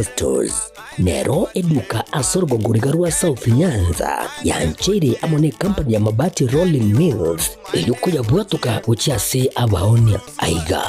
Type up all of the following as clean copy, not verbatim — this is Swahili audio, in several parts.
Stores nero eduka asorgo ngurigarua South Nyanza ya Nchere amone company ya mabati Rolling Mills yuko yabwatuka uchiase abaonia aiga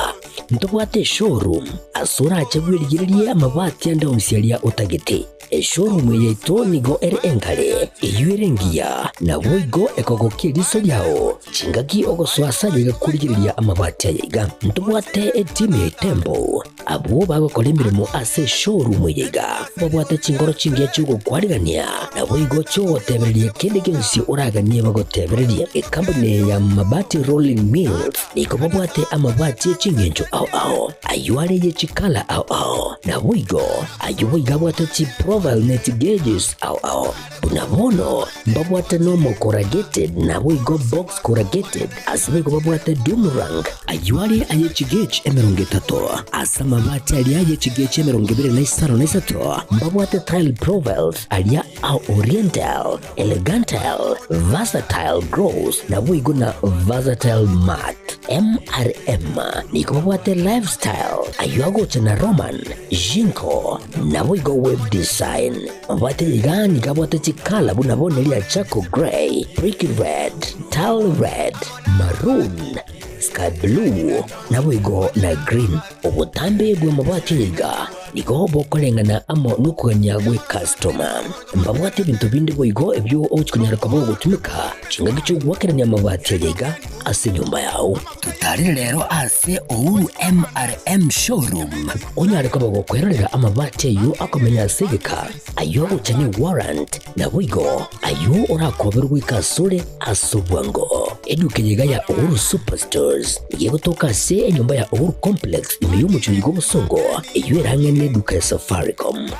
ntobwate showroom asura achagwirigirie amabati anda umsialia utagete showroom yeto nigo enkale eyuerengia na boigo ekogokie liso lyao chingagi ogoswasa ligakurigiria amabati aiga ntobwate team Tembo abo bagokora imirimo ase showroom yiga babwate chingoro chingia chugo kwarigania na boigo cyo tebererie kende gensi uraganie bagotebererie company ya mabati Rolling Mills niko babwate amabati chingenjo ao ayuare ye chikala ao na boigo ayuiga bwate chi profile net gauges ao unabono babwate normal corrugated na boigo box corrugated asibego babwate Dumarang ayuare aye chigage emeronge tato asama mabati alia ye chigage emeronge bire na isaro na isato babwate tile profiles alia au oriental elegantal versatile gross na boigo na versatile mat MRM niko babwate lifestyle ayuago chana Roman Jinko na boigo web design babwate ligani kabwate chikala bunabone lia Chaco Gray Brick Red Tile Red Maroon Sky Blue na boigo na green obutambe bwa mabati yiga niko bokolengana amo nukonyagwe customer mbabwate bintu bindi boigo ebyo ochikunyara kabo gutumika chinga gicho gwakeranya mabati yiga ase nyumba yao tutari rero ase Uhuru MRM showroom onyare kabo gukwerera amabati yu akomenya segeka ayo guchani warrant na boigo ayo orakoberwa ikasure asubwango eduke yiga ya Uhuru Superstores igiye gutoka se enyumba ya Uhuru Complex imiyumucuri g'ubusongo iyo erangene neduka ya Safaricom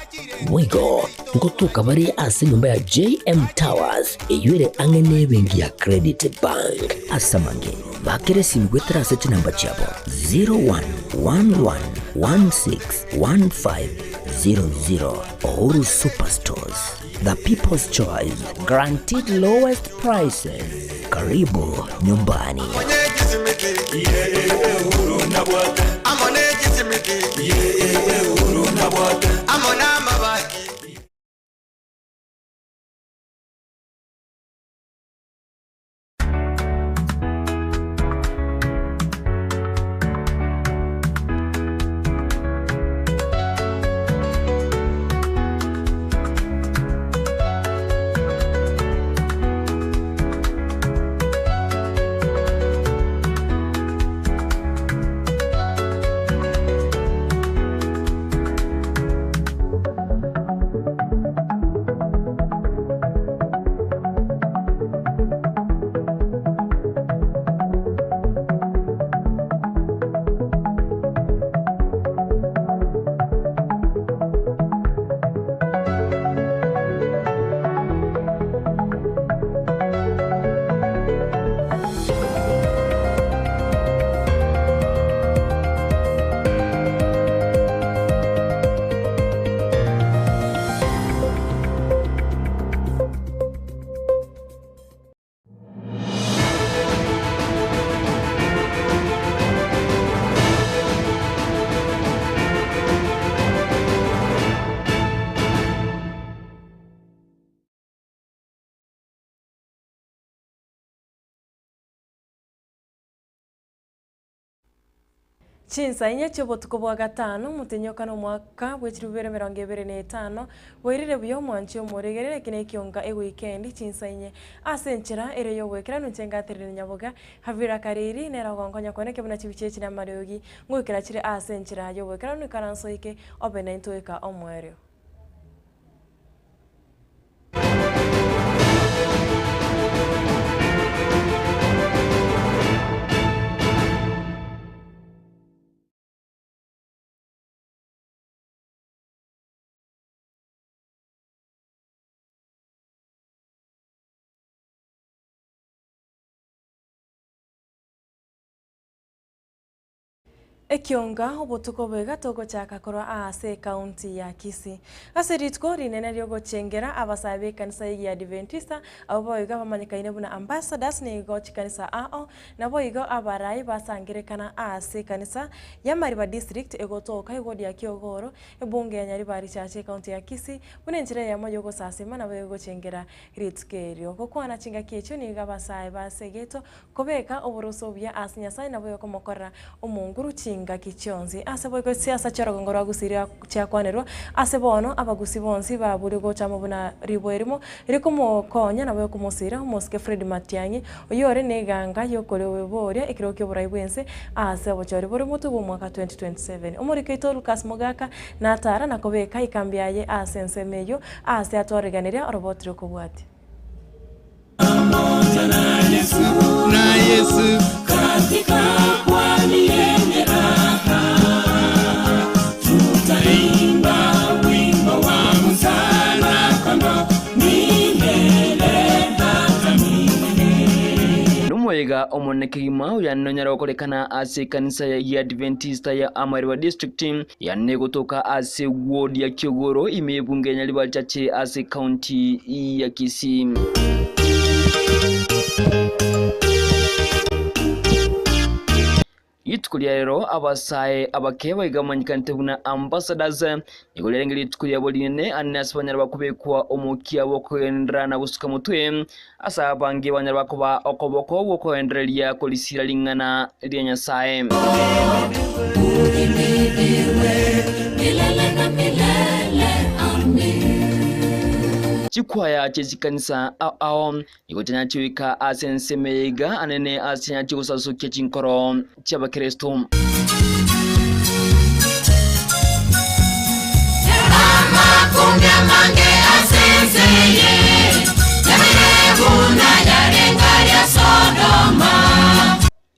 boigo ngotuka bari ase nyumba ya JM Towers iyo ere angene bengi ya Credit Bank asamange bakere simgwetera ase namba chabo 0111161500 Uhuru Superstores, the people's choice, guaranteed lowest prices. Karibu nyumbani. Chinsa inye chobotuko bwa gatano mutenyokano mwaka bwechirubere 2025 boirire buyo mwanchi omoregerere kine kionga e weekend chinsa inye asenchera ere yo wekera nuncenga terere nyaboga havira kariri nera gonkonya kone kebuna chibichechi na mariogi ngwekera chire asenchera yo wekera nukaranso ike obena intoeka omwerio Ekionga obotuko bwega togochaka korwa ase county ya Kisii. Ase ritko rinene riogochengera abasabe b'ekanisa ya Adventista abo boiga bamanyikaine buna ambassadors nigo chikanisa ao nabo igo abarai basangerekana ase kanisa ya Mariba district egotoka igodi ya Kiogoro ebunge ya Nyaribari chache county ya Kisii buna njira ya moyo gosasema nabo egochengera ritkerio gokwana chinga kiecho niga abasabe basegeto kobeka oboroso bya ase Nyasaye nabo yokomokorera omunguru nga kichonzi ase boiko siasa charo ngoro agusiria cyakwanerwa ase bono abagusi bonsi baburi gocha mubuna ribwerimo iriko mokonya nabo kumusira Moske Fred Matiangi oyore neganga yokorewe boria ikiro kyo burayi bwense ase bochori buri mutu bo mwaka 2027 umurikeito Lucas Mogaka natara nakobeka ikambiaye ase nsemeyo ase atoreganiria robotri kubwati na Yesu katika kwani Numwega omoneke imau yanonyara okolekana ase kanisa ya Adventista ya Amariba district yanne gotoka ase ward ya Kiogoro imebunge Nyaribari chache ase county ya Kisii. Yitukulia rero abasaye abakeba igamanyikante buna ambassadors igolengeli yitukulia boline anasabanyara bakubekwa omukia bokwendra na busuka mutwe asa bangi banyara bakuba okoboko bokwenderelia kolisira lingana lya Nyasaye. Chikwaya chezikanisa ao igotanya chiwika asensemeiga anene asenya chigusasuke chinkoro cy'abakristo.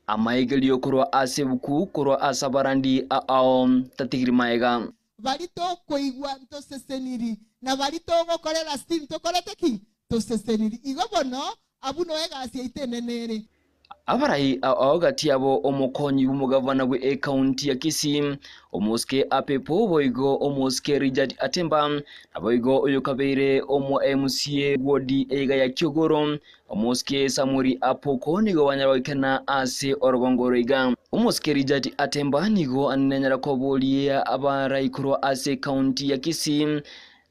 Amaigeli yokorwa asebuku korwa asabarandi ao tatigiri maega. Barito koigwa ntoseseniri na barito gokorera steam tokorete ki toseseniri igobono abuno ega asieitenenere abarai aogati abo omokonyi b'umugavana bwe county ya Kisii omoske apepo boigo omoske Richard Atemba aboigo oyokabere omo MCA wodi ega ya Kiogoro omoske Samuri Apoko nigo banyarwikana ase orogongoro iga omoske Richard Atemba nigo annenyara kobolia abarai kuro ase county ya Kisii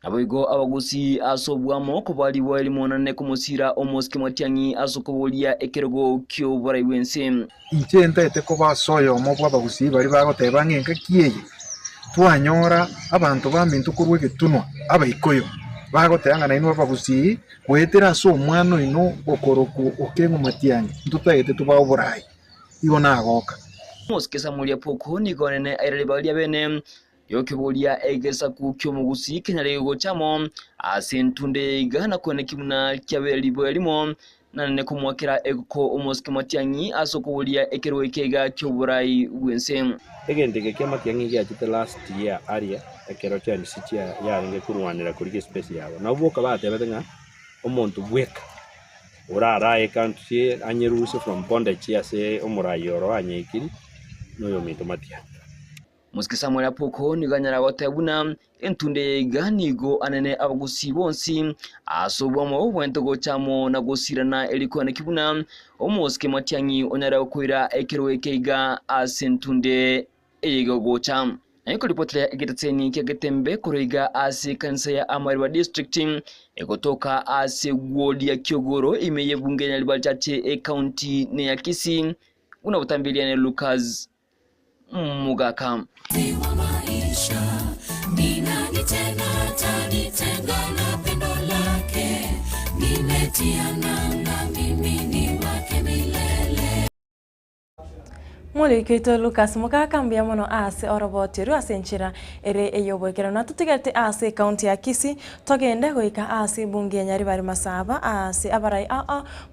aboigo abagusi asobwamo kubali bwali monane kumusira omoske Matiangi asokobolia ekerogo kyo burayi bwense inchenta ete ko basoyo mo bwabagusi bari bagoteba ngenka kiye twanyora abantu bamintu kurwe getunwa abayikoyo bagotanga na ino bagusi wetera so mwano ino okoroku okengo Matiangi ntutagete tubaho burayi ibona agoka omoske Samuel Apoko nigo nene airele bali bene yokibolia egesa kukyo mugusi kenyale gochamo asentunde igana kone kimuna kyabeli bwelimo nane kumwakira eko omoske Matiangi asokobolia ekero ekega kyoburayi bwense egende ke Matiangi ya chite last year area ekero cyane sikia yaringe kurwanira kuri space yabo nabuka batebetenga omuntu bweka urara country anyeruse from bondage yase omurayoro anyekiri noyo mito Matiangi Moske Samuel Apoko niganyara gotabuna entunde ganigo anene abagusi bonsi asobwamo bwento gochamo na gosirana elikwana kibuna omoske Matiangi onara okwira ekero ekeiga asentunde ego gocha ayiko ripotera egetseni kegetembe kureiga ase kanisa ya Amariba district egotoka ase ward ya Kiogoro imeye bunge Nyaribari chache county ne ya Kisii unabutambilia ne Lucas Mogaka Mulikeito Lucas Mogaka mbia mono ase orobotiru asenchira ere eyobwekera na tutigate ase county ya Kisii togende goika ase bunge ya Nyaribari masaba ase abarai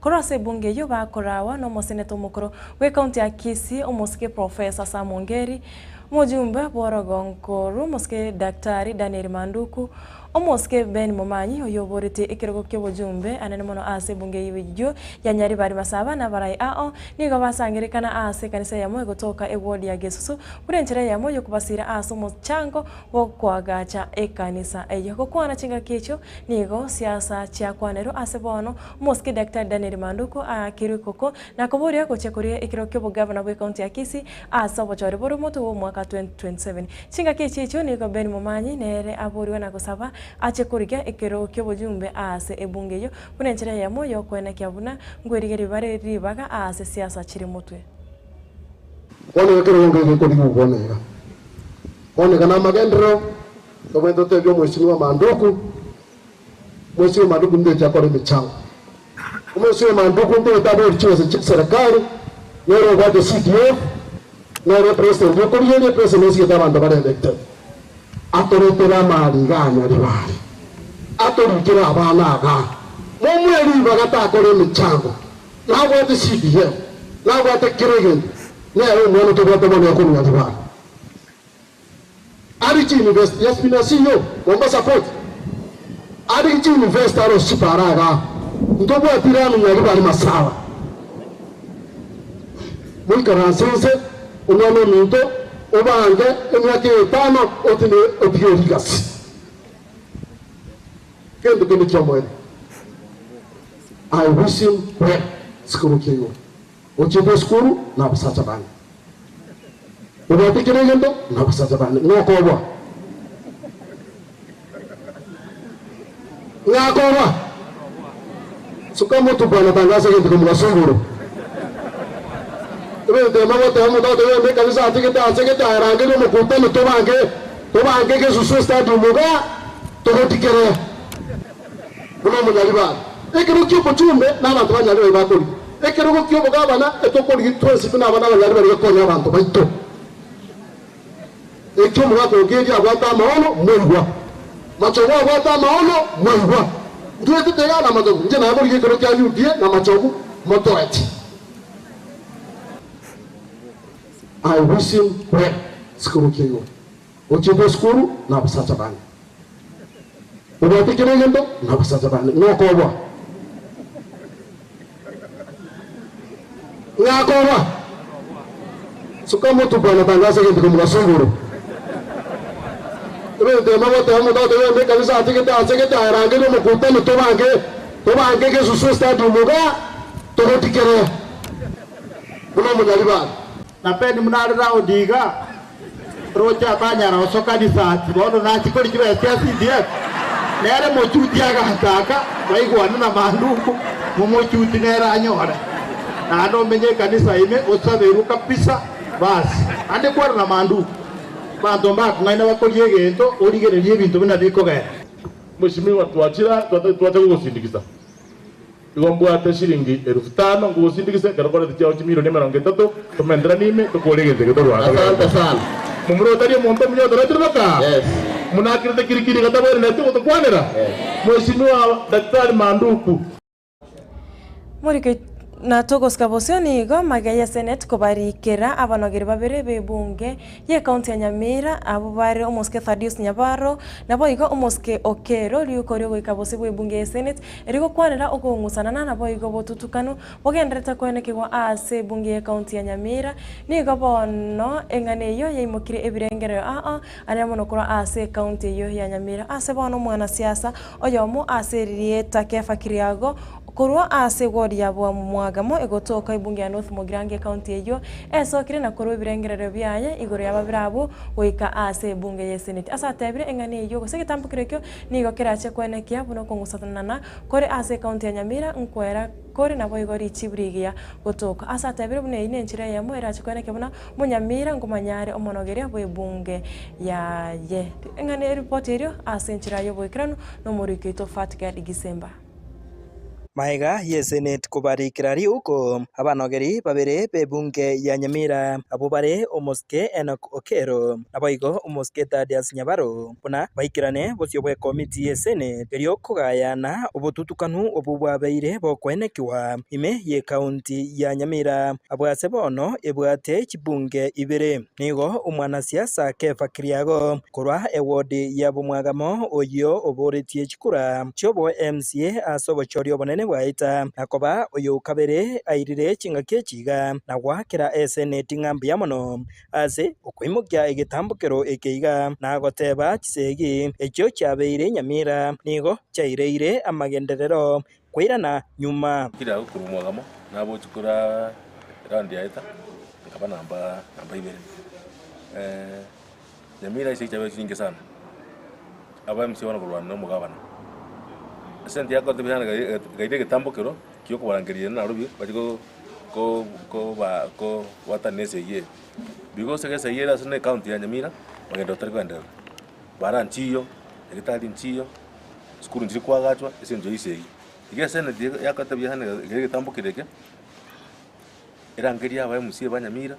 koro ase bunge yo bakorawa no moseneto mukoro we county ya Kisii omoske Professor Samongeri mujumbe borogonkoru moske Daktari Daniel Manduku omoske Ben Momanyi oyoborete ekirogo ky'obujumbe anene mono ase bunge y'ibijjo ya Nyaribari Masaba na barai ao nigo basangerekana ase kanisa yamo egotoka ewodi ya Gesusu kurenchera yamo yokubasira ase omochango wokwagacha ekanisa eyo gokwana chinga kicho nigo siasa chiakwanero ase bono omoske Dr. Daniel Manduko akirikoko na koboria gochekoria ekirogo ky'obugavana bwe county ya Kisii ase obochore boro moto wo mwaka 2027 chinga kicho nigo Ben Momanyi nere aboriwa na gosaba ache kuriga ekero ky'obujumbe ase ebunge yo kunenchera yamo yokwena kyabuna ngwerigeri bare ribaga ase siasa chiri mutwe Kone ekero ngenge kodi mubonera kone kana magendro komendo tebyo mweshimiwa Manduku mweshimiwa Manduku ndio chakore michango mweshimiwa Manduku ndio tabo chiwa za serikali nero kwa CDF nero president yo kuriye president sike abantu bare elected atoretera mari ganya ribari atorukira abana aga mumweri bagatakore michango nagwa te CDF nagwa te kiregen nero mwana toboto mwana yakuru ribari Arichi University yes mina CEO wamba support Arichi University aro siparaga ndobo atirano Nyaribari Masaba mulikaransense umwana minto ubange emyaka 5 otine obiyorigasi kendo kendo chamwele I wish him well skuru kiyo ochibo skuru na basacha bana ubatikire ngendo na basacha bana ngokobwa sukamu tupana tangaza kendo kumwasunguru Ebe mama tamo do de kanisa atiketa rangi no mukutano tobange ke susu stadium muga togotikere kuno munyaribari ekero kyo pochumbe n'abantu banyaribari bakori ekero kyo bugabana etokori twese n'abana banyaribari bakonya abantu baito ekyo mugako gedi agwata maono mwirwa machogo agwata maono mwirwa ndwete tegana madogo nje na bori ekero kya yudie na machogo motoeti I wish him well skuru kiyo ochibo skuru na basacha bana ubatikire ngendo na basacha bana ngokobwa sukamu tupana tangaza kendo kumwasunguru Ebe mama tamo do de kanisa atiketa rangi no mukutano tobange ke susu stadium muga togotikere kuno munyaribari napeni mnarira odiga rocha banyara osokanisa bono na chikori kibe ya CDF nere mochuti agataka baigwana na Manduku mumochuti nera anyore na ndo menye kanisa ime osaberu kabisa basi ande kwa na Manduku bantu mbako ngaina bakoriye gento origererie ibintu bina bikoga Mheshimiwa tuachira tuacha kugusindikiza igombwate shilingi 5,000 ngugusindikize garokora tichao chimilioni 30 tumendera nime tukoregeze gitoro asante sana mumurotari monto mnyodo ratiroka yes munakirite kirikiri gatabore na tuko tukwanera Mheshimiwa Daktari Manduku Murike na togos kabosioni go magaya Senate kubarikira abanogere babere bebunge ye county ya Nyamira abo bare omoske Thaddeus Nyabaro nabo igo omoske Okero liukoryo go kabosi bwebunge ya Senate eriko kwanera okungusana nabo igo botutukano bogendereta kwenekegwa ase bunge ya county ya Nyamira nigo bono engane yo yimukire ebirengero aremo nokora ase county yo ya Nyamira ase bono mwana siasa oyomo ase rieta kefa kiriago kurwa ase wodi ya bwa mwagamo egotoka ibunge ya North Mugirange county eyo esokire na kurwa birengerero byaye igoro yababirabo oika ase bunge ya Senate asa tabire engane eyo gose gitampukireko nigo kirache kwenekia buno kongusatana kore ase county ya Nyamira nkwera kore nabo igori chibrigia gotoka asa tabire bune ine nchira ya mo irache kweneke buna munyamira ngumanyare omonogere bwe bunge ya ye engane report eyo ase nchira yo bwekirano no murikito Fatgad Gisemba Maiga yesenet kubarikira riuko abanogeri babere bebunge ya Nyamira abubare omoske Enoch Okero naboigo omoske Thaddeus Nyabaro buna baikirane bosio bwe komiti yesenet erio kugayana obututukanu obubwabeire bokwenekiwa ime ye kaunti ya Nyamira abwase bono ebwate chibunge ibere nigo umwanasiasa Kefa Kiriago kurwa ewodi ya bumwagamo oyo oboretie chikura chobo MCA asobochorio bonene bwaita nakoba oyo kabere airire chingake chiga na gwakira eseneti ngambi yamono ase okwimukya igitambukero ekeiga na goteba chisegi ekyo cyabeire Nyamira nigo chaireire amagenderero kwirana nyuma kira kurumwagamo nabo chikura randi yaita ngaba namba ibere Nyamira isi cyabe kingi sana aba MC wana kurwana no mugabana senti yako tebihana gaide gitambukero kiyo kubarangerie na rubi bajiko ko watanese ye bigo segese yera sene county ya Nyamira bagenda utarigwanda baranchiyo egitali nchiyo skuru njiri kwagachwa esenjo isegi igesene yako tebihana gaide gitambukireke irangeria aba MC ba Nyamira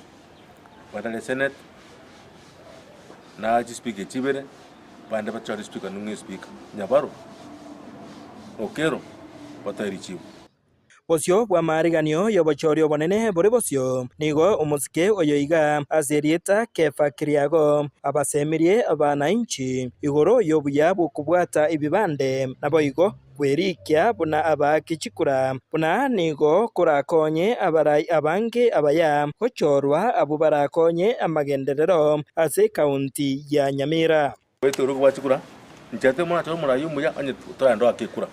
badale senate na speaker chibere bande bachari speaker nungi speaker Nyabaro Okero batarichiwa bosio bwa mariganio yobochorio bonene bore bosio nigo omusike oyoiga azerieta Kefa Kiriago abasemirie abananchi igoro yobuya bukubwata ibibande naboigo kwerikia buna abakichikura buna nigo kurakonye abarai abange abaya kochorwa abubarakonye amagenderero ase kaunti ya Nyamira wetu rugo wachikura nchate mwana cho murayu muya anye toyando akikura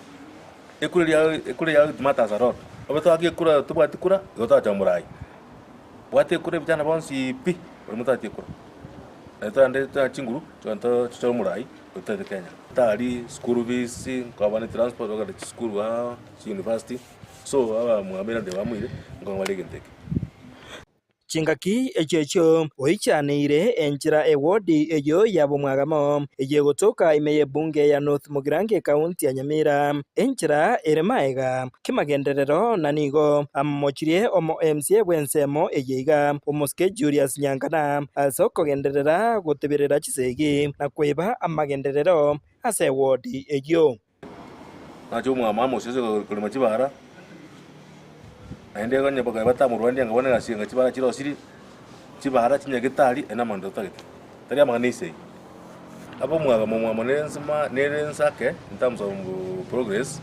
ekure ya mata road obeto akikura tubatikura gota cha murai bwate kure bijana bonsi pi mutatikura eto ande ta chinguru cho murai utate Kenya tari school fees kwa transport oga school wa university so aba muamira de bamwire ngo balegenteke chingaki echecho oichanire enjira ewodi eyo yabumwagamo eye gotoka imeye bunge ya North Mugirange kaunti ya Nyamira enjira eremaega kimagenderero nanigo amochirie omo MCA bwensemo eyeiga omoske Julius Nyangana asoko genderera gotebirira chisegi na kweba amagenderero ase wodi eyo ajo mwamamo sese kulimachibara aende ganye baka batamurwandi ngabone gasinga chibara chiro siri chibara chinyagitali ena mando tagete tari amanise abo mwaga monensma nerensake in terms of progress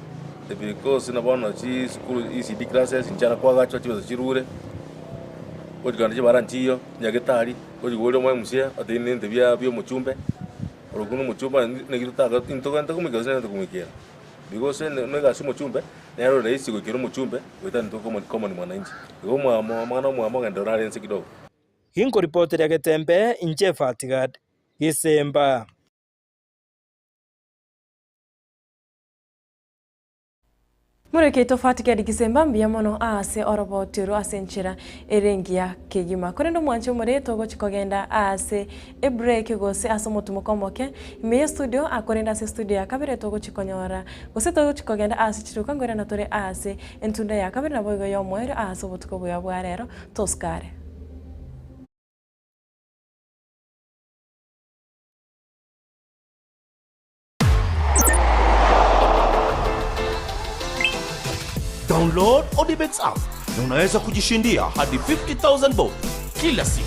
because na bona chi school ECD classes injana kwa gacho chibazo chirure ojiganda chibara nchiyo nyagitali ojigole mwa musia atine ndebya byo muchumbe oroguno muchumba negitutaga intoganta kumigazana kumikira because nega sumo chumbe nero raisi gukira muchumbe wita ntoko common mwananchi go mwana ngenda rense kidogo hinko report ya Getembe inje Fatigad Gisemba Mureketo Fatigad Gisemba mbiamono ase orobotiro asenchira erengia kegima korendo mwancho mureto gochikogenda ase break gose asomotumo komoke me studio akorenda ase studio ya kabere to gochikonyora gose to gochikogenda ase chiruka ngora natore ase entunda ya kabere naboigo yomwere ase obutuko bwa bwarero toskare Download Odibets app na unaweza kujishindia hadi 50,000 bob kila siku.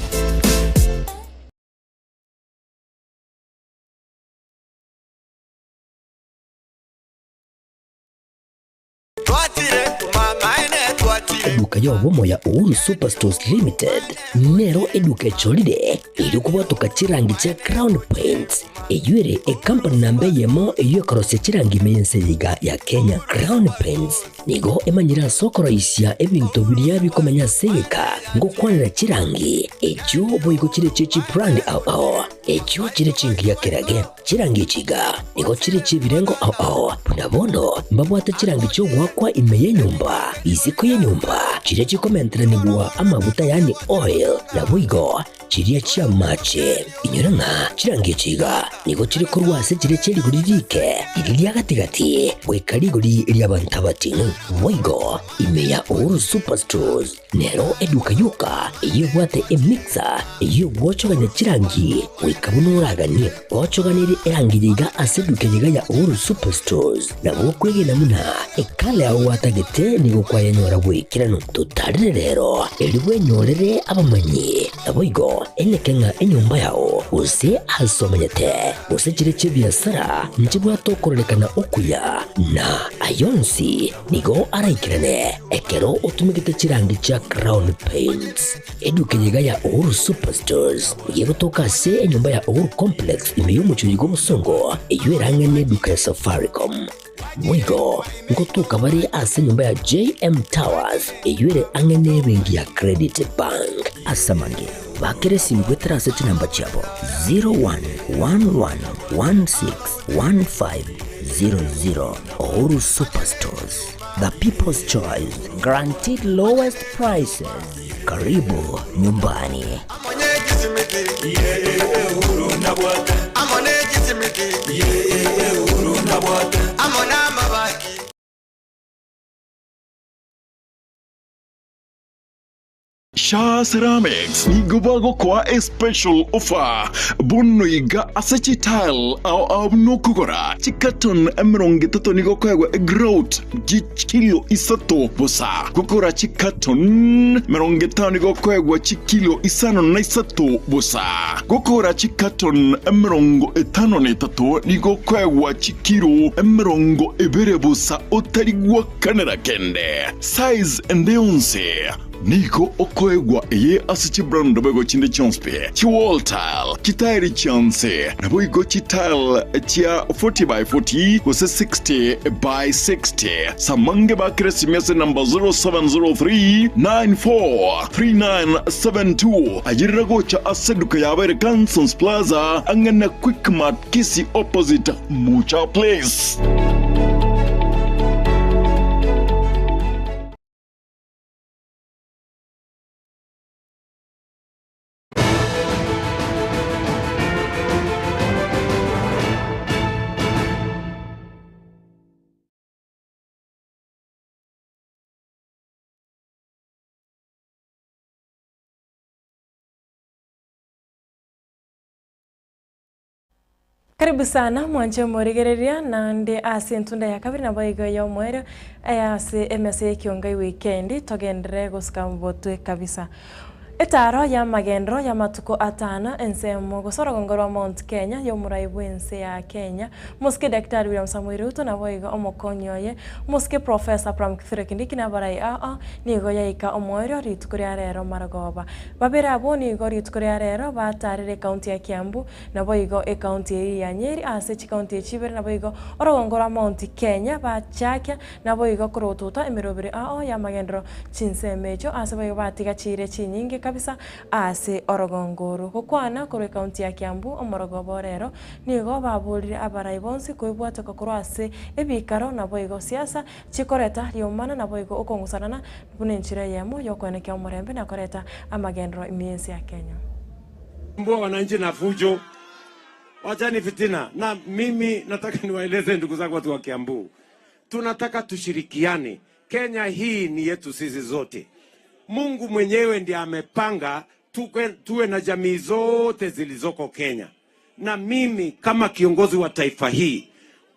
Eduka yobomo ya Uhuru Superstores Limited nero eduka cholide ili kubwatuka chirangi cha Crown Paints eyuere company nambe yemo eyo karose chirangi mense ya Kenya. Crown Paints nigo emanyira sokoro isya ebintu biriya bikomanya seka ngo kwanira chirangi ekyo boyiko chire chichi brand ao ekyo chire chingia kirage chirangi chiga nigo chire chibirengo ao punabono mbabwata chirangi cyo gwakwa imeye nyumba iziko ya nyumba chire chikomentrani bwa amavuta yani oil na wigo chiria chia mache inyoranga chirangichiga nigo chiri kurwase chiri chiri guririke iriria gatigati wekari guri ria bantabatinu moigo imeya Uhuru Superstores nero eduka yuka iyo wate emixa iyo wochoganya chirangi wikabunuragani wochoganiri erangiyiga aseduke yiga ya Uhuru Superstores na wokwege namuna ekale aho watagete nigo kwayanyora wikirano tutarire rero eliwe nyorere abamanyi aboigo enekenga enyumba yao use asomanyete use chire chibiasara nchibwa tokorelekana okuya na ayonsi nigo araikirane ekero utumikite chirangi cha Crown Paints eduke yiga ya Uhuru Superstores yego tokase enyumba ya Uhuru Complex imeyumucho yigo musongo eyoerange neduka ya Safaricom mwigo ngotuka bari ase nyumba ya JM Towers eyoere angene bengi ya Credit Bank asamange bakere simbwetera ase chinamba chabo 0111161500 Uhuru Superstores, the people's choice, guaranteed lowest prices. Karibu nyumbani. Sha Ceramics nigobago kwa a special offer bunno iga asachi tile au nokugora chikaton emronge toto nigo kwa grout kilo isato bosa gukora chikaton meronge tano nigo kwa kilo isano na isato bosa gukora chikaton emrongo etano ne tato nigo kwa kilo emrongo ebere bosa otarigwa kanera kende size endeonse Niko okoegwa eye asichi brando bego chinde chonspe chi wall tile kitairi chance na boigo chi tile chia 40 by 40 kose 60 by 60 samange ba kresimese number 0703943972 ajirago cha aseduka ya Abere Kansons Plaza angana Quick Mart Kisi opposite Mucha Place. Karibu sana mwanje murigereria na ndi ase ntunda ya kabiri na baiga ya mwere ase MSA kiongai weekend togendere guskamvotwe kabisa. Etaro ya magendro ya matuko atana ensemo gusora gongorwa Mount Kenya yo muraibu ense ya Kenya muske Daktari William Samuel Ruto na boiga omokonyoye muske Professor Pram Kithure Kindiki na barai nigo yaika omwero ritukuria rero maragoba babera abo nigo ritukuria rero batarire county ya Kiambu na boigo county ya Nyeri ase county ya Chibere na boigo orogongorwa Mount Kenya bachakya na boigo kurotuta emirobere ya magendro chinsemejo ase boigo batiga chire chinyingi kabisa ase orogongoro gukwana kuri county ya Kiambu omorogobo rero nigo baburire abarai bonse kuibwata kokoro ase ebikaro na boigo siasa chikoreta riomana na boigo okongusana bunenchire yemo yokweneke omorembe na koreta amagendro imiensi ya Kenya mbwa wananchi na fujo wachani fitina na mimi nataka niwaeleze ndugu zangu watu wa Kiambu tunataka tushirikiane Kenya hii ni yetu sisi zote Mungu mwenyewe ndiye amepanga tuwe na jamii zote zilizoko Kenya. Na mimi kama kiongozi wa taifa hii,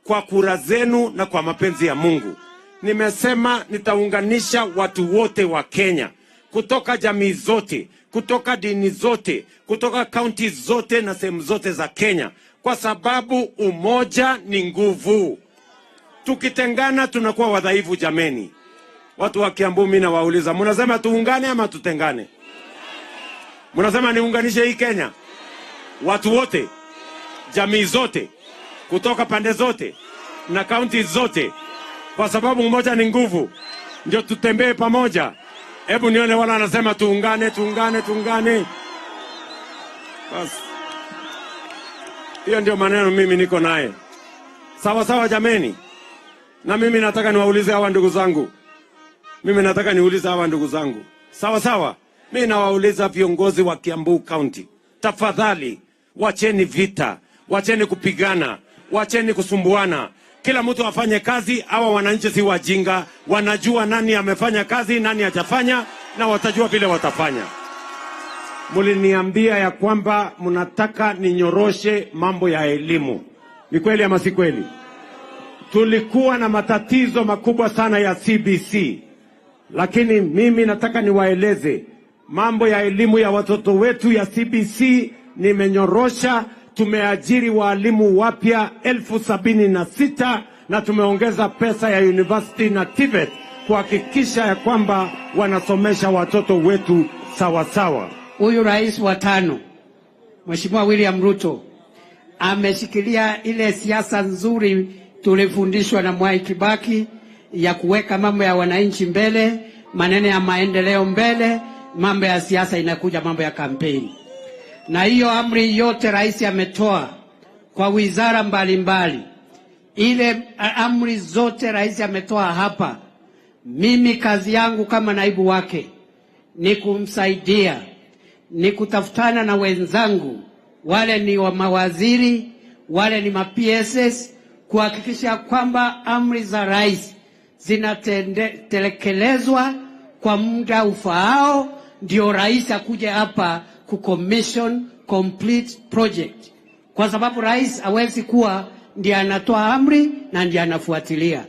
kwa kura zenu na kwa mapenzi ya Mungu, nimesema nitaunganisha watu wote wa Kenya, kutoka jamii zote, kutoka dini zote, kutoka kaunti zote na sehemu zote za Kenya, kwa sababu umoja ni nguvu. Tukitengana tunakuwa wadhaifu jameni. Watu wa Kiambu mimi nawauliza, mnasema tuungane ama tutengane? Mnasema niunganishe hii Kenya? Watu wote, jamii zote, kutoka pande zote na kaunti zote, kwa sababu umoja ni nguvu. Ndio tutembee pamoja. Hebu nione wala anasema tuungane. Bas. Hiyo ndio maneno mimi niko naye. Sawa sawa jameni. Na mimi nataka niwaulize hawa ndugu zangu. Sawa sawa. Mimi nawauliza viongozi wa Kiambu County, tafadhali wacheni vita, wacheni kupigana, wacheni kusumbuana. Kila mtu afanye kazi. Hawa wananchi si wajinga, wanajua nani amefanya kazi, nani hajafanya, na watajua vile watafanya. Muliniambia ya kwamba mnataka ninyoroshe mambo ya elimu. Ni kweli ama si kweli? Tulikuwa na matatizo makubwa sana ya CBC, lakini mimi nataka niwaeleze mambo ya elimu ya watoto wetu ya CBC nimenyorosha. Tumeajiri walimu wapya 76,000 na tumeongeza pesa ya university na TVET kuhakikisha ya kwamba wanasomesha watoto wetu sawa sawa. Huyu rais wa 5 Mheshimiwa William Ruto ameshikilia ile siasa nzuri tulifundishwa na Mwai Kibaki ya kuweka mambo ya wananchi mbele, maneno ya maendeleo mbele, mambo ya siasa inakuja mambo ya kampeni. Na hiyo amri yote rais ametoa kwa wizara mbalimbali. Ile amri zote rais ametoa hapa. Mimi kazi yangu kama naibu wake ni kumsaidia, ni kutafutana na wenzangu, wale ni wa mawaziri, wale ni ma-PSS, kuhakikisha kwamba amri za rais zinatelekelezwa kwa muda ufaao, ndio rais akuje hapa kucommission complete project, kwa sababu rais hawezi kuwa ndiye anatoa amri na ndiye anafuatilia.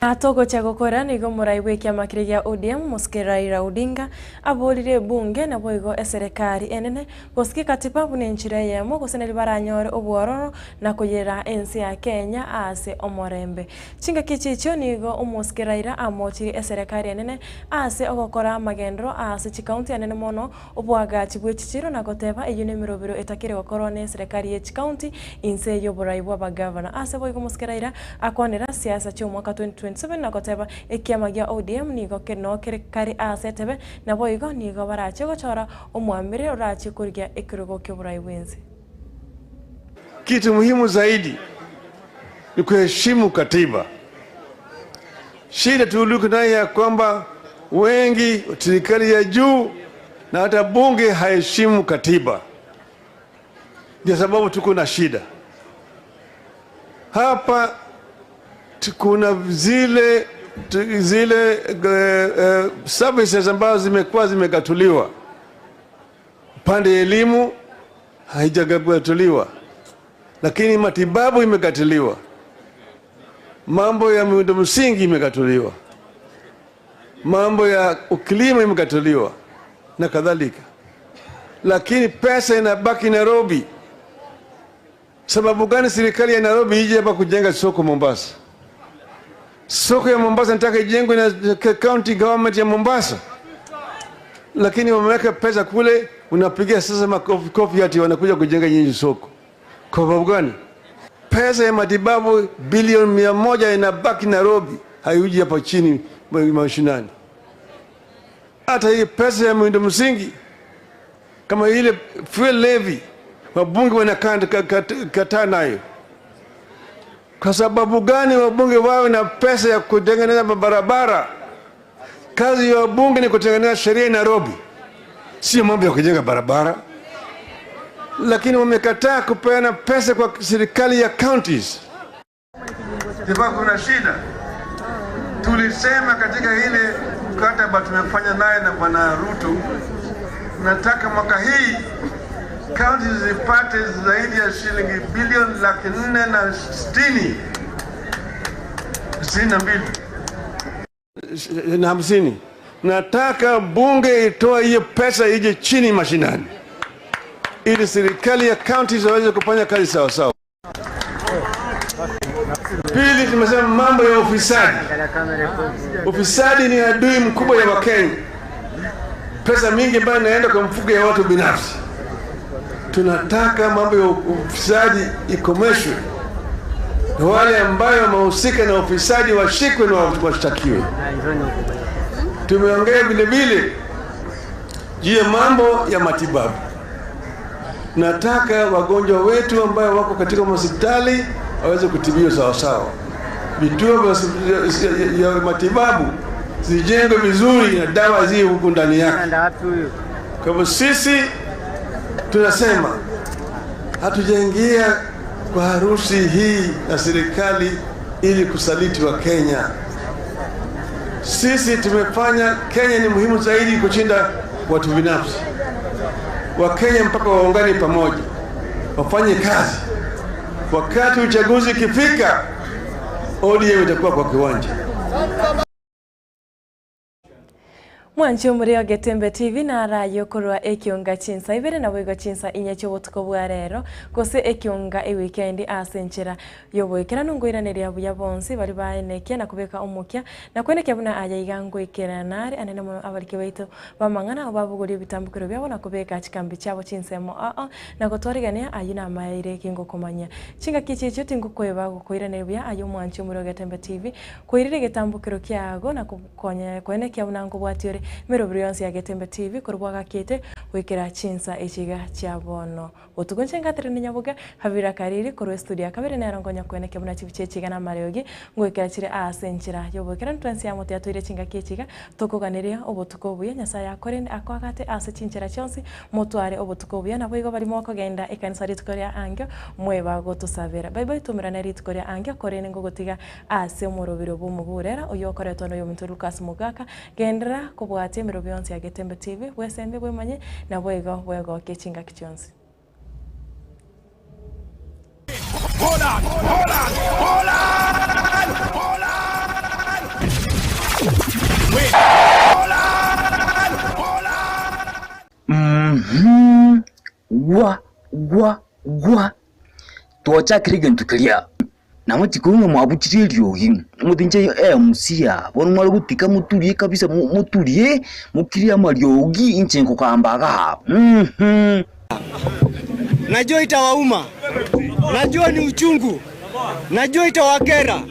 Atogo chagokora nigo muraiwe kia makirigia ODM Muske Raila Odinga abolire bunge na boigo eserikali enene boski katiba bune nchira yemo goseneli baranyore obwororo na kuyera ensi ya Kenya ase omorembe chinga kichicho nigo Muske Raila amochiri eserikali enene ase ogokora magendro ase chikaunti enene mono obwagachi bwechichiro na goteba eyune mirobiro etakire gokorwa ne eserikali ye chikaunti inse yo boraiwa ba governor ase boigo Muske Raila akwanira siasa cho mwaka 2027 na goteba ekiama gia ODM nigo keno kari asetebe na boigo nigo barache gochora omwamire orache kurgia ekirugo kyoburai wenzi. Kitu muhimu zaidi ni kuheshimu katiba. Shida tuliko nayo ya kwamba wengi serikali ya juu na hata bunge haheshimu katiba. Ndio sababu tuko na shida hapa. Kuna zile services ambazo zimekuwa zimegatuliwa. Upande wa elimu haijagatuliwa, lakini matibabu imegatuliwa. Mambo ya miundo msingi imegatuliwa, mambo ya ukilima imegatuliwa na kadhalika, lakini pesa inabaki Nairobi. Sababu gani serikali ya Nairobi ije hapa kujenga soko Mombasa? Soko ya Mombasa nataka ijengwe na county government ya Mombasa, lakini wameweka pesa kule, unapigia sasa makofi ati wanakuja kujenga nyinyi soko. Kwa sababu gani? Pesa ya matibabu bilioni 100 inabaki Nairobi, haiuji hapa chini mashinani. Hata hii pesa ya miundo msingi kama ile fuel levy wabunge wanakataa nayo. Kwa sababu gani wabunge wawe na pesa ya kutengeneza barabara? Kazi ya wabunge ni kutengeneza sheria Nairobi, sio mambo ya kujenga barabara. Lakini wamekataa kupeana pesa kwa serikali ya counties. Ndipo kuna shida. Tulisema katika ile mkataba tumefanya naye na Bwana Ruto, nataka mwaka hii counties zipate zaidi ya shilingi bilioni 462. Nataka bunge itoa hiyo pesa ije chini mashinani, ili serikali ya counties waweze kufanya kazi sawa sawa. Pili, tumesema mambo ya ufisadi. Ufisadi ni adui mkubwa ya Wakenya. Pesa mingi ambayo inaenda kwa mfuko ya watu binafsi. Tunataka mambo ya ufisadi ikomeshwe, na wale ambayo wamehusika na ufisadi washikwe na washtakiwe. Tumeongea vile vile juu ya mambo ya matibabu. Nataka wagonjwa wetu ambao wako katika hospitali waweze kutibiwa sawa sawa. Vituo vya matibabu zijengwe vizuri na dawa zi huku ndani yake. Kwa hivyo sisi tunasema hatujaingia kwa harusi hii na serikali ili kusaliti wa Kenya. Sisi tumefanya Kenya ni muhimu zaidi kushinda watu binafsi. Wa Kenya mpaka waungane pamoja, wafanye kazi. Wakati uchaguzi ukifika, ODM itakuwa kwa kiwanja. Mwancho muri Getembe TV na radio korwa ekionga chinsa ibere na bwego chinsa inyacho botuko bwa rero gose ekionga e weekend asenchera yobwekera nungoiraneria buya bonse bari baenekia na kubeka omukya na kwenekya buna aya igango ikeranare anene muno abarike baitu bamangana obabuguri bitambukiro byabo na kubeka chikambi chabo chinsemo na gotwarigania ayina maire kingo komanya chinga kichicho tingukweba gukoiraneria buya ayo mwancho muri Getembe TV koirire getambukiro kyago na kukonya kwenekya buna ngo bwatiore Mirobiri yonse ya Getembe TV kurwaga kete wikira chinsa echiga chia bono otugonche ngatire ni nyabuga habira kariri kuru studio kabere na rongonya kweneke muna chibichechiga na mariogi ngwikira chire asenchira yobokera ntwansi ya moto yatoire chinga kichiga tokoganiria obotuko buya nyasa yakorende akwagate ase chinchira chonsi motware obotuko buya na boigo bari moko genda ekanisa ritkoria angyo mweba gotusabera bye bye tumirana ritkoria angyo korene ngogotiga ase morobiro bumugurera oyokoretwa no yomuntu Lucas Mugaka gendera kubwate Mirobiri yonse ya Getembe TV wesembe bwemanye na bwego kechinga kichonsi. Hold on. Wait. Gwa. Tuacha kirige ntukiria. Na mutikunga mwabuchire ryogi. Mutinje MC bono mwalo gutika muturiye kabisa muturiye mukiria maryogi inchenko kambaga. Najua itawauma. Najua ni uchungu. Najua itawakera.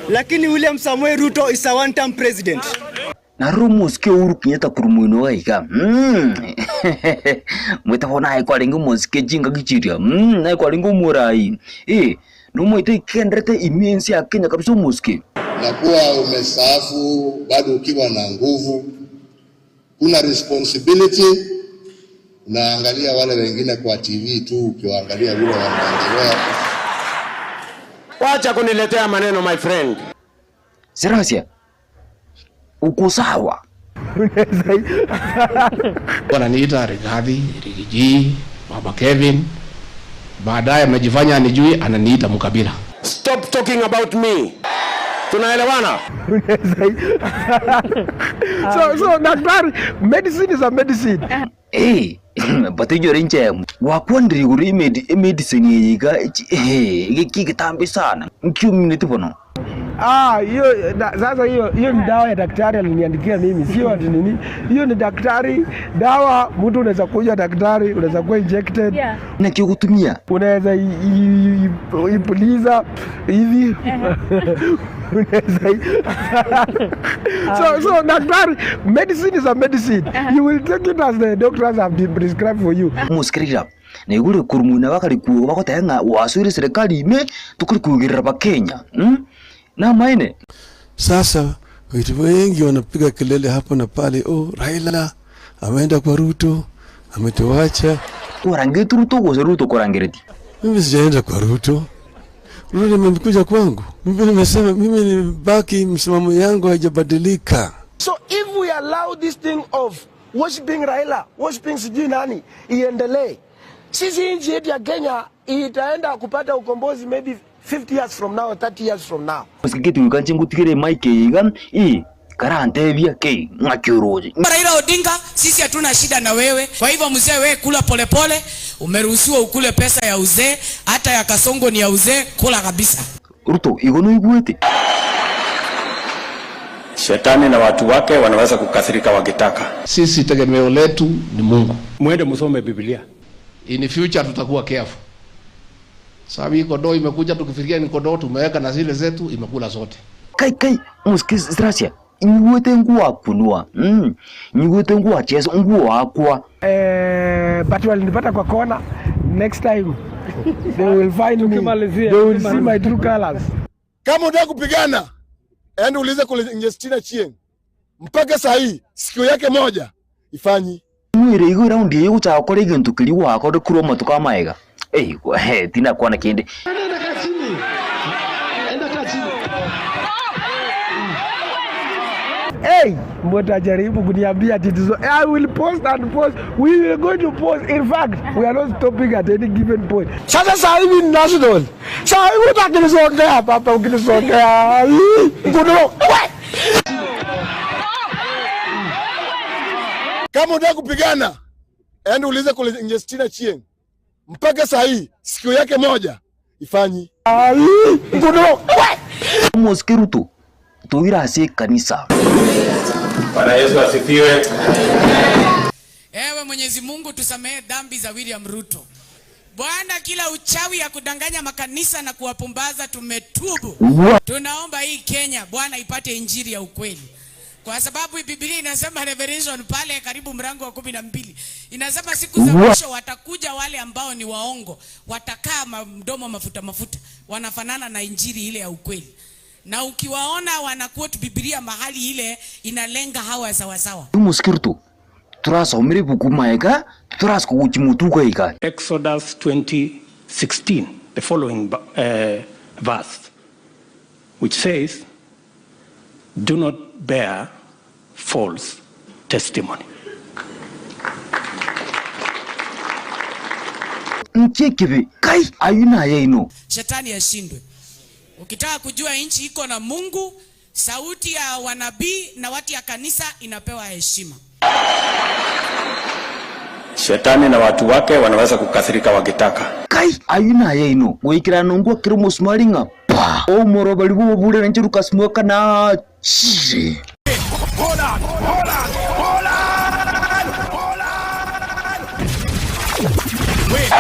Lakini William Samoei Ruto is a one-term president. Na Muske Uhuru Kenyatta kurumuino waiga. Mweta hona hai kwa lingu Muske jinga kichiria. Na kwa lingu murai. Numwete kendrete immense ya Kenya kabisa Muske. Na kuwa umestaafu bado ukiwa na nguvu. Una responsibility. Unaangalia wale wengine kwa TV tu ukiwaangalia vile wanaendelea. Wacha kuniletea maneno my friend. Serasia. Uko sawa. Wananiita Rigathi, Rigiji, Baba Kevin. Baadaye amejifanya anijui ananiita Mukabila. Stop talking about me. Tunaelewana? So daktari, medicine is a medicine. Batijo rinche wakwandiri guri medicine yiga kikitambi sana. Mkiumini bono. Hiyo sasa hiyo ni dawa ya daktari aliniandikia mimi, sio ati nini. Hiyo ni daktari, dawa mtu unaweza kuja daktari, unaweza kuwa injected. Na kio kutumia. Unaweza ipuliza hivi. So daktari, medicine is a medicine. You will take it as the doctors have been prescribed for you. Muskirira. Na igure kurumuna bakari kuo bakotanga wasuri serikali ime tukuri kugira ba Kenya. Na maine. Sasa watu wengi wanapiga kelele hapa na pale, Raila ameenda kwa Ruto, ametuacha. Kurangetu Ruto goze Ruto kurangireti. Mimi sijaenda kwa Ruto. Ruto amekuja kwangu. Mimi nimesema mimi ni baki, msimamo yangu haijabadilika. So if we allow this thing of worshiping Raila, worshiping sijui nani iendelee, sisi nchi yetu ya Kenya itaenda kupata ukombozi maybe 50 years from now, 30 years from now. Usikitu ukanche ngutikire Mike igan karante bia ke ngakiroje. Raila Odinga, sisi hatuna shida na wewe. Kwa hivyo mzee, wewe kula polepole, umeruhusiwa ukule pesa ya uzee, hata ya Kasongo ni ya uzee, kula kabisa. Ruto igono iguete. Shetani na watu wake wanaweza kukasirika wakitaka. Sisi tegemeo letu ni Mungu. Muende msome Biblia. In future tutakuwa careful. Sababu hii kodoo imekuja tukifikiria ni kodoo tumeweka na zile zetu imekula zote. Kai Muske Strasia. Nyugote nguwa kunua. Nyugote nguwa chezo nguwa akwa. But walinipata kwa kona. Next time they will find me. They will see my true colors. Kama unataka kupigana, ende ulize kule Njestina Chieng. mpaka saa hii sikio yake moja ifanyi. Mwire igu raundi igu cha kore gintu kiri wako de kuro matuka maega. Tina kwa na kindi. Enda kachini. Hey, mbona jaribu kuniambia tatizo. I will post and post. We will go to post. In fact, we are not stopping at any given point. Sasa hivi national. Sasa hivi utakinisongea papa ukinisongea. Ngono. Kama unataka kupigana, ende ulize kule Ingestina Chieng. Mpaka saa hii sikio yake moja ifanyi. Ngono. Moskeruto. Tuira si kanisa. Bwana Yesu asifiwe. Ewe Mwenyezi Mungu tusamehe dhambi za William Ruto. Bwana, kila uchawi ya kudanganya makanisa na kuwapumbaza tumetubu. Tunaomba hii Kenya Bwana ipate injili ya ukweli. Kwa sababu Biblia inasema Revelation pale karibu mlango wa 12. Inasema siku za mwisho watakuja wale ambao ni waongo. Watakaa mdomo mafuta. Wanafanana na injili ile ya ukweli. Na ukiwaona wanaquote Biblia mahali ile inalenga hawa sawa. Muskirtu. Turasa umri buku maega, turasa kuchimutuka ika. Exodus 20:16, the following verse, which says, "Do not bear false testimony." Nchekebe, kai ayuna yeno. Shetani ashindwe. Ukitaka kujua nchi iko na Mungu, sauti ya wanabii na watu ya kanisa inapewa heshima. Shetani na watu wake wanaweza kukasirika wakitaka. Kai ayuna yeno, wikira nungwa kirumo smalinga. Pa, o moro balibu bure nanchiru kasmuka na chiri. Hold on. Wait.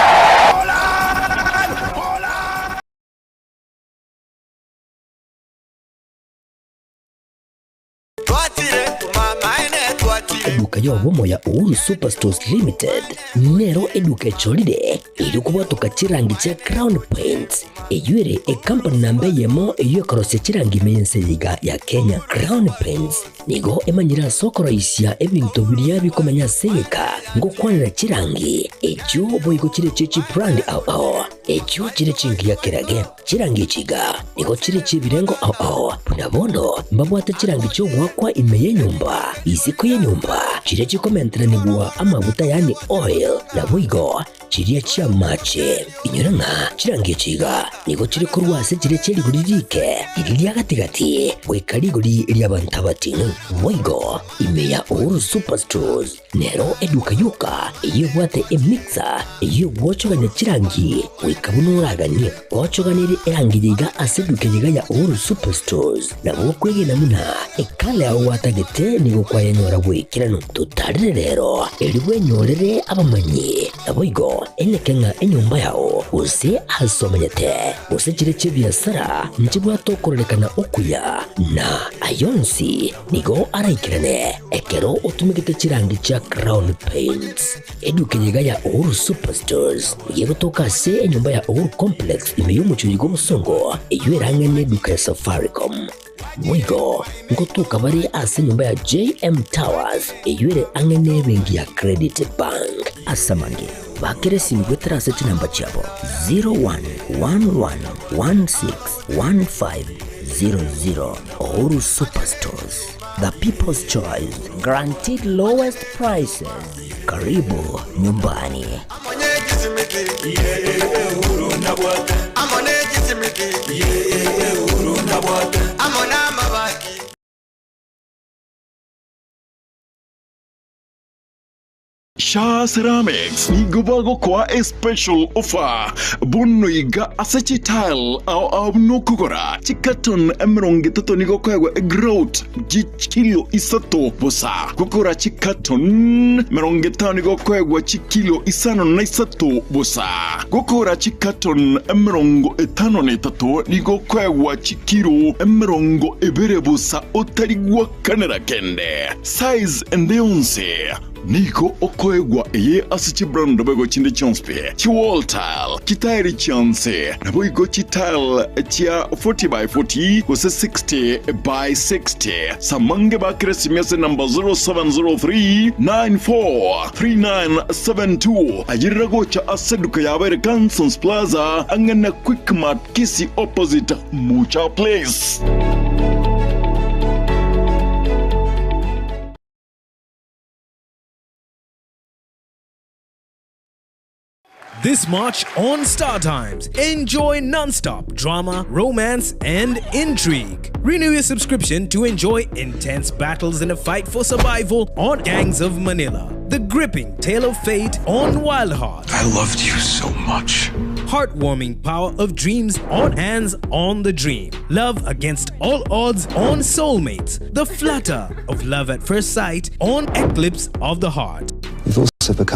Eduka ya obomo ya Uhuru Superstores Limited nero eduka echolide ili kubwatuka chirangi cha Crown Paints eyuere company nambe yemo eyo korose chirangi mense yiga ya Kenya. Crown Paints nigo emanyira sokoro isya ebintu bilia bikomanya seka ngo kwanira chirangi echo boyiko chire chechi brand ao echo chire chingi ya kirage chirangi chiga nigo chire chibirengo ao punabondo mbabwata chirangi cyo gwakwa imeye nyumba isiko ye nyumba chire chikomentera nigwa amavuta yani oil na bwigo chiriya chia mache inyuranga chirangi chiga nigo chire kurwase chire cheri guririke iriya gatigati wekariguri iriya bantabati bwigo imeya Uhuru Superstores nero eduka yuka iyo bwate emixer iyo bwochoganya chirangi wekabunuraganye bwochoganire erangi yiga aseduke yiga ya Uhuru Superstores na bwokwege namuna ekale aho watagete nigo kwayanyora wekirano tutarire rero eriwe nyorere abamanyi nabwigo enekenga enyumba yao use asomanyete use chire chibiasara nchibwa tokorekana okuya na ayonsi nigo araikirane ekero utumikite chirangi cha Crown Paints eduke yiga ya Uhuru Superstores yego tokase enyumba ya Uhuru Complex imeyumucho yigo musongo eyuerangene duka ya Safaricom mwigo ngotuka bari ase nyumba ya JM Towers eyuere angene bengi ya Credit Bank asamange bakere simgwetera seti namba chabo 0111161500 Uhuru Superstores, the people's choice, guaranteed lowest prices. Karibu nyumbani. Sha Ceramics ni gubago kwa a special offer bunno iga asachi tile au nokugora chikaton emronge toto ni gokwa growth kilo isato bosa gokora chikaton meronge tani gokwa kilo isano na isato bosa gokora chikaton emrongo etano ne tato ni gokwa kilo emrongo ebere bosa otarigwa kanera kende size and onse Niko okoegwa eye asichi brando bego chinde chonspe. Chi wall tile, chitairi chance. Nabo igo chitile chia 40 by 40 kose 60 by 60. Samange ba kresimese number 0703 943972. Ajirago cha aseduka yabere Kansons Plaza angana Quick Mart Kisi opposite Mucha Place. This March on Star Times, enjoy non-stop drama, romance, and intrigue. Renew your subscription to enjoy intense battles in a fight for survival on Gangs of Manila. The gripping tale of fate on Wild Heart. I loved you so much. Heartwarming power of dreams on Hands on the Dream. Love against all odds on Soulmates. The flutter of love at first sight on Eclipse of the Heart. You've also become